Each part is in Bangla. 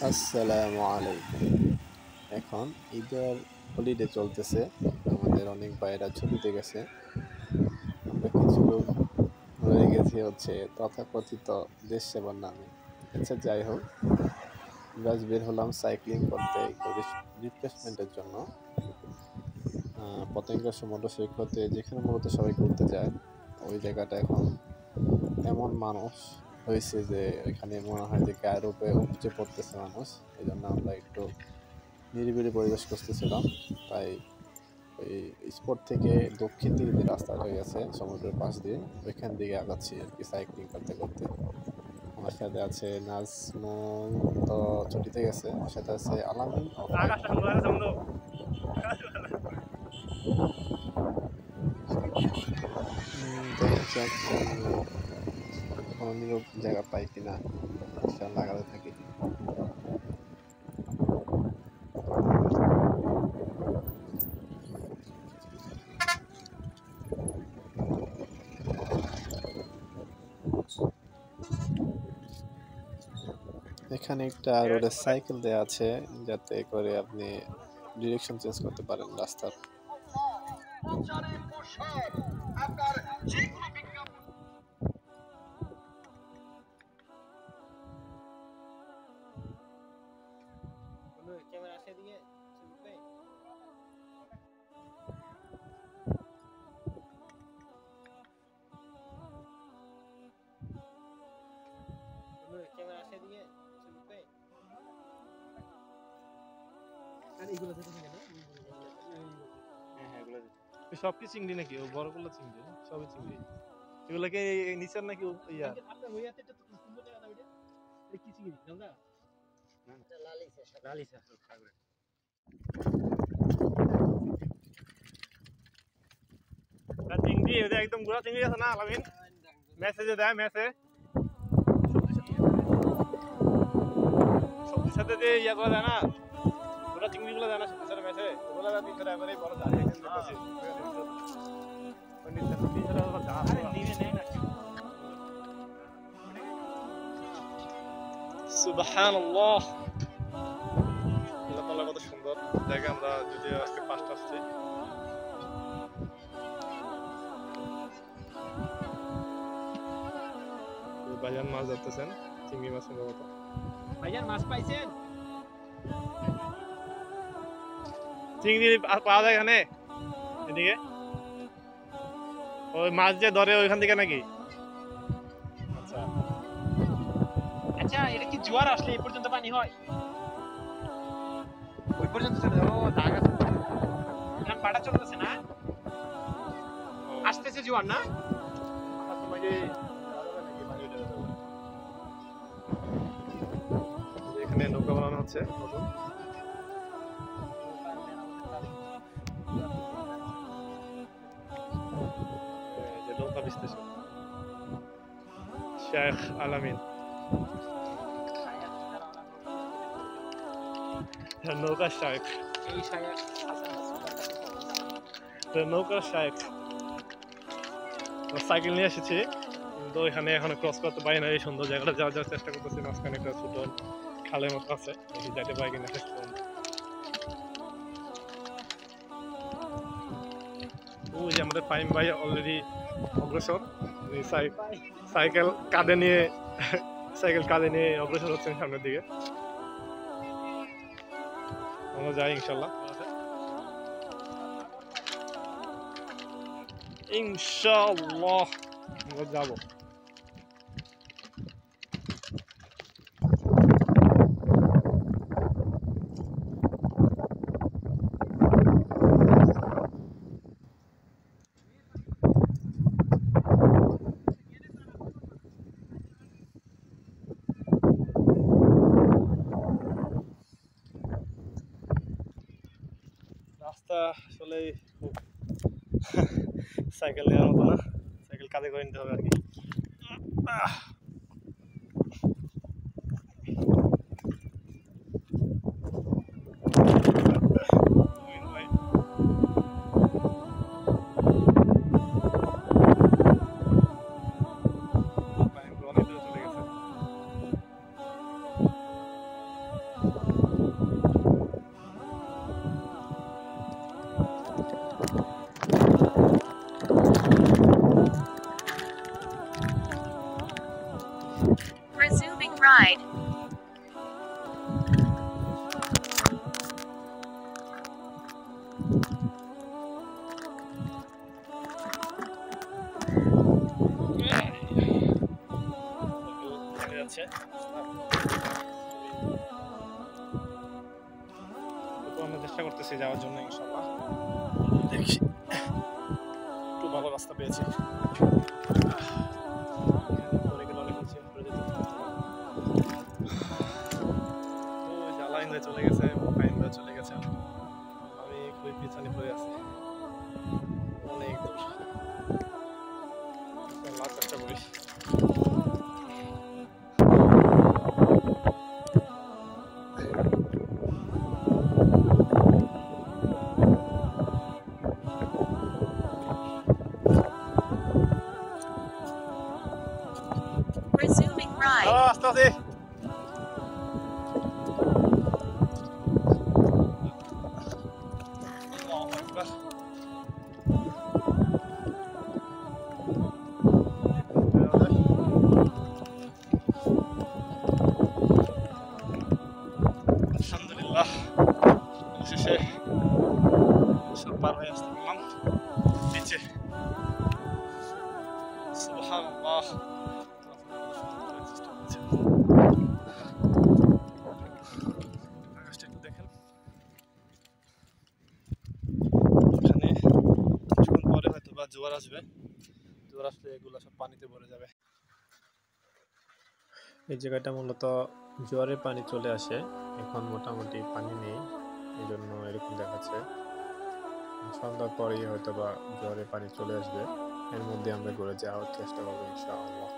আসসালামু আলাইকুম। এখন ঈদের হলিডে চলতেছে। আমাদের অনেক ভাইয়েরা ছুটিতে গেছে। আমরা কিছু লোক রয়ে গেছি হচ্ছে তথাকথিত দেশ সেবার নামে। আচ্ছা, যাই হোক, ব্যাস বের হলাম সাইক্লিং করতে একটু রিফ্রেশমেন্টের জন্য। পতেঙ্গা সমুদ্র সৈকতে যেখানে মূলত সবাই ঘুরতে যায়, ওই জায়গাটা এখন এমন মানুষ হয়েছে যে এখানে মনে হয় যে গায়ের উপরে উপচে পড়তেছে মানুষ। এই জন্য আমরা একটু নিরিবিলি পরিবেশ খুঁজতেছিলাম। তাই ওই স্পট থেকে দক্ষিণ দিকে যে রাস্তাটা গেছে সমুদ্রের পাশ দিয়ে, ওইখান দিকে আগাচ্ছি আর কি, সাইক্লিং করতে করতে। আমার সাথে আছে নাজমুল, তো ছুটিতে গেছে। আমার সাথে আছে আলামিন ও ফাইম। দেখা যাক কোনো নীরব জায়গা পাই কিনা, লাগাতে থাকি। এখানে একটা রোডের সাইকেল দেয়া আছে, যাতে করে আপনি ডিরেকশন চেঞ্জ করতে পারেন রাস্তার। সব কি চিংড়ি নাকি? ও বড়গুলো চিংড়ি, সবই চিংড়ি। এগুলোকে নিচের নাকি ইয়া কি চিংড়ি জানলা? লালিসা সাগরে। চিংড়ি ওটা একদম গুড়া চিংড়ি আছে না আলামিন? মেসেজে দেয় মেসে। সবজির সাথে যে ইয়া করা যায় না, ওটা চিংড়িগুলো দেয় না সবজির সাথে মেসে, ওগুলো 300 টাকা করে বড় জাল একদম দেখতেছি। সুবহানাল্লাহ, আল্লাহ তাআলা কত সুন্দর জায়গা। আমরা যদি আজকে ফার্স্ট আসছি, ভাইজান মাছ ধরতেছেন, চিংড়ি মাছ সম্ভবত। ভাইজান মাছ পাইছেন? চিংড়ি পাওয়া যায় এখানে এদিকে? ওই মাছ যে ধরে ওইখান থেকে নাকি? আচ্ছা আচ্ছা, এটা কি জোয়ার আসলে এই পর্যন্ত পানি হয়? ওই পর্যন্ত চলে ও দাগা এখন পাটা চলতেছে না, আসতেছে জোয়ার না? এখানে নৌকা বানানো হচ্ছে নতুন। যে নৌকা বিশ্লেষণ শেখ আলামিন, নৌকা শেখ, এই শায়েখ নৌকার শেখ। সাইকেল নিয়ে এসেছি, কিন্তু এখানে এখনো ক্রস করতে পারি না। এই সুন্দর জায়গাটা যাওয়ার চেষ্টা করতেছি। মাঝখানে একটা ছোট খালের মতো আছে, দেখি যাইতে পারি কিনা শেষ পর্যন্ত। ওই যে আমাদের ফাইম ভাই অলরেডি অগ্রসর, সাইকেল কাঁধে নিয়ে অগ্রসর হচ্ছেন সামনের দিকে। আমরা যাই ইনশাল্লাহ, আমরা যাবো। রাস্তা আসলে খুব সাইকেল নেওয়ার মতো না, সাইকেল কাঁধে করে নিতে হবে আর কি। করতেছি যাওয়ার জন্য ইনশাআল্লাহ। দেখি একটু ভালো রাস্তা পেয়েছি। পরে গেলে অনেক নিচে পড়ে যেতে পারতাম। ওই যে আলাইন ভাই চলে গেছে, ফাইন ভাই চলে গেছে, আমি খুবই পিছনে পড়ে আছি, অনেক দূর। লাস্ট চেষ্টা করি। Resuming ride. আস্তে আস্তে আলহামদুলিল্লাহ শেষে সব পার হয়ে আসতে পারলাম নিচে। সুবহানাল্লাহ, আকাশটা একটু দেখেন। এখানে কিছুক্ষণ পরে হয়তো বা জোয়ার আসবে, জোয়ার আসলে এগুলো সব পানিতে ভরে যাবে। এই জায়গাটা মূলত জোয়ারের পানি চলে আসে, এখন মোটামুটি পানি নেই, এই জন্য এরকম দেখাচ্ছে। সন্ধ্যার পরেই হয়তো বা জোয়ারের পানি চলে আসবে, এর মধ্যে আমরা ঘুরে যাওয়ার চেষ্টা করবো ইনশাআল্লাহ।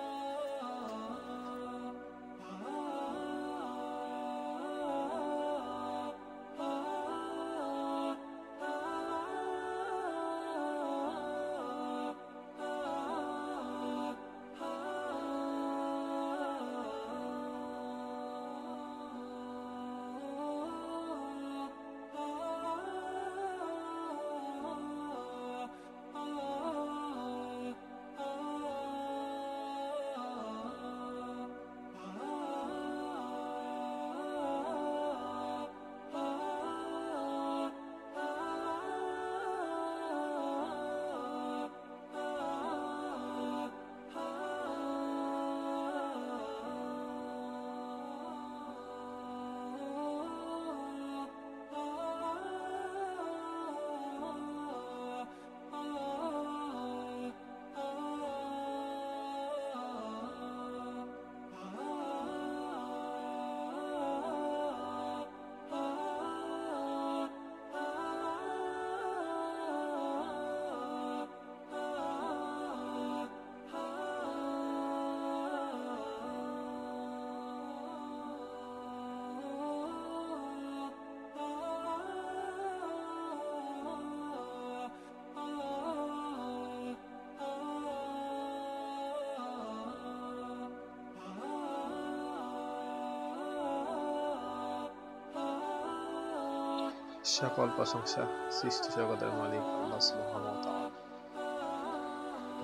সকল প্রশংসা সৃষ্টি জগতের মালিক আল্লাহ সুবহানাহু ওয়া তাআলা।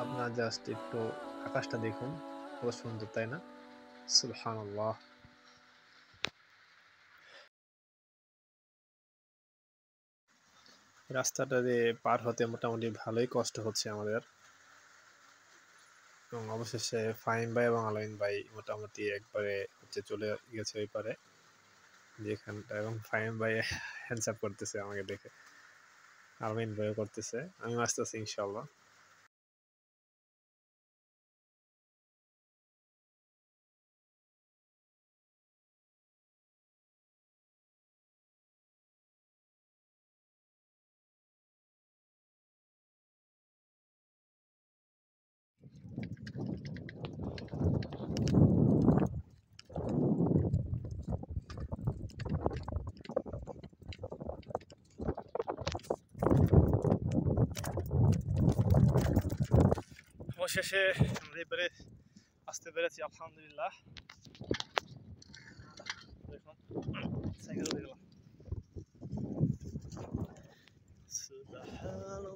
আপনারা জাস্ট একটু আকাশটা দেখুন, কত সুন্দর তাই না? সুবহানাল্লাহ। রাস্তাটা দিয়ে পার হতে মোটামুটি ভালোই কষ্ট হচ্ছে আমাদের, এবং অবশেষে ফাহিম ভাই এবং আলাইন ভাই মোটামুটি একবারে হচ্ছে চলে গেছে ওই পারে যেখানটা, এবং ফাহিম ভাই হ্যান্ডস আপ করতেছে আমাকে দেখে, আলাইন ভাইও করতেছে, আমি আসতেছি ইনশাআল্লাহ। অবশেষে আমরা এবারে আসতে পেরেছি আলহামদুলিল্লাহ। দেখুন সাইকেল উঠে গেলাম। সুবহানাল্লাহ।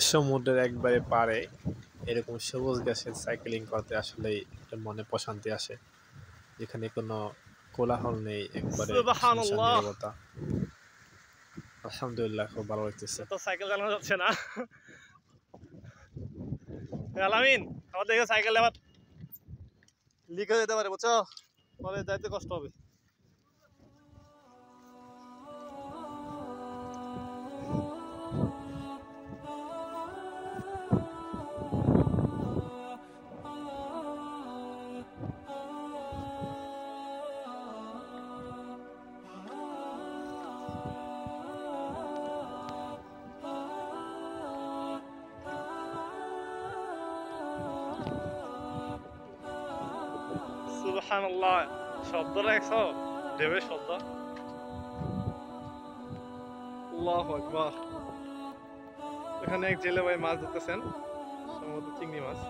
সমুদ্রের একবারে পারে এরকম সবুজ গাছের সাইকেলিং করতে আসলেই মনে প্রশান্তি আসে, যেখানে কোনো কোলাহল নেই, একবারে সুনসান নীরবতা। আলহামদুলিল্লাহ, খুব ভালো লাগতেছে। তো সাইকেল চালানো যাচ্ছে না। আলামিন আমার দেখে সাইকেল আবার লিক হয়ে যেতে পারে বুঝছো, পরে যাইতে কষ্ট হবে। সুবহানাল্লাহ, শব্দ রাখছো, ঢেউয়ের শব্দ। আল্লাহু আকবার। এখানে এক জেলে ভাই মাছ ধরতেছেন, সম্ভবত চিংড়ি মাছ।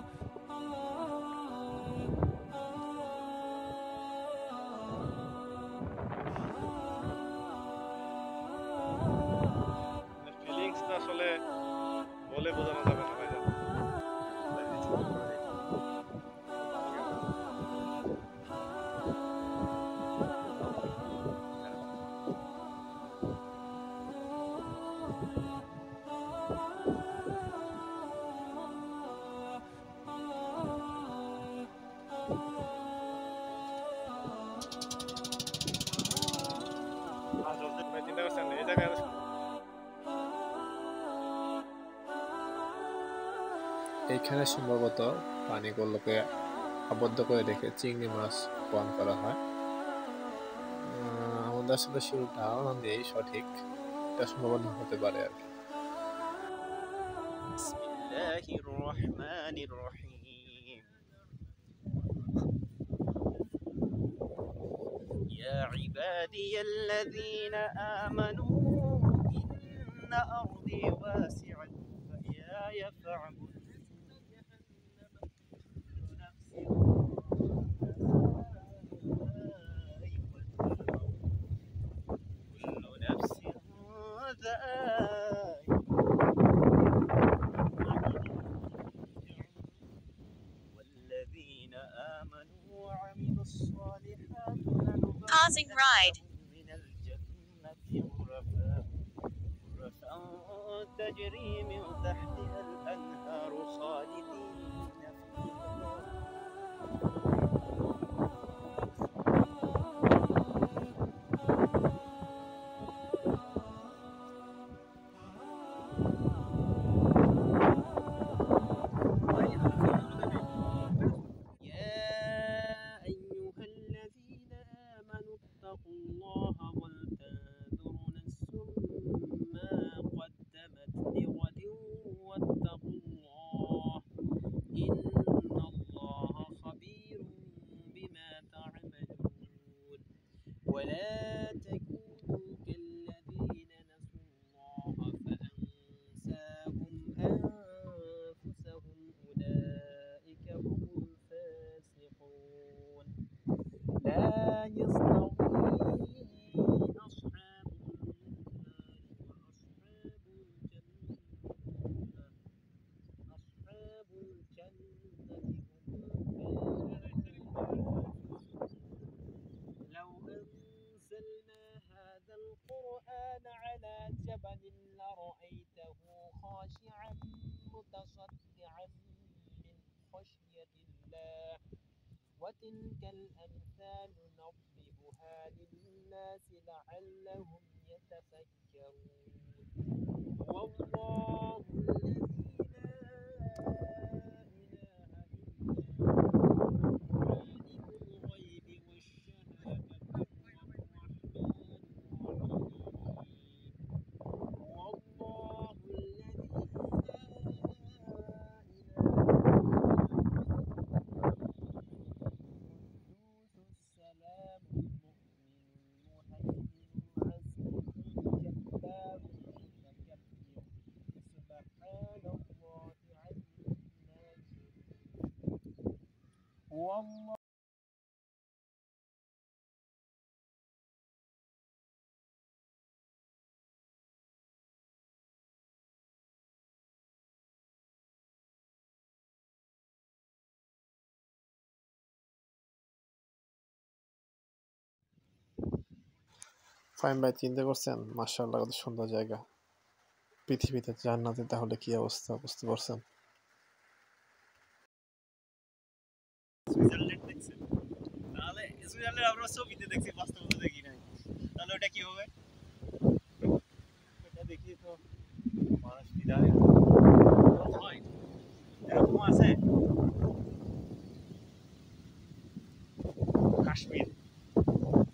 ফিলিংসটা আসলে বলে বোঝানো যাবে না ভাইজান। ভাই চিন্তা করছেন এই জায়গায় এইখানে সম্ভবত পানিগুলোকে আবদ্ধ করে রেখে চিংড়ি মাছ পালন করা হয়। আমাদের আসলে শুরু ধারণা নেই সঠিক, এটা সম্ভবত হতে পারে আর কি। বিসমিল্লাহির রহমানির রহিম। يا عبادي الذين آمنوا إن أرضي واسعة فإياي فاعبدون. كل نفس ذائقة والذين آمنوا وعملوا الصالحات Pausing ride. من الجنة غرفا تجري من تحتها الأنهار خالدين فيها. يا أيها الذين آمنوا اتقوا الله ولتنظر نفس ما قدمت لغد واتقوا الله إن الله خبير بما تعملون. ولا تكونوا كالذين نسوا الله فأنساهم أنفسهم أولئك هم الفاسقون. لا يستوي أصحاب النار وأصحاب الجنة. أصحاب الجنة هم الفائزون. لو أنزلنا هذا القرآن على جبل لرأيته خاشعا متصدعا من خشية الله. وتلك الأمثال نضربها للناس لعلهم يتفكرون. والله الذي لا إله إلا هو عالم الغيب والشهادة هو الرحمن الرحيم. والله الذي لا السلام المؤمن المهيمن العزيز الجبار المتكبر سبحان الله عما يشركون. والله ফাইন ভাই, চিন্তা করছেন মাশাআল্লাহ কত সুন্দর জায়গা, পৃথিবীতে জান্নাতে তাহলে কি অবস্থা বুঝতে পারছেন? সুইজারল্যান্ড আমরা ছবিতে দেখছি, বাস্তবে দেখি নাই। তাহলে ওটা কি হবে? এটা দেখি তো মানুষ বিদায় হয়, এরকম আছে। কাশ্মীর,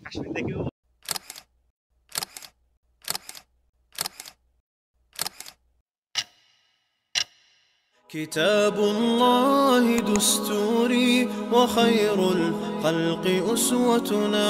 কাশ্মীর দেখেও كتاب الله دستوري وخير الخلق أسوتنا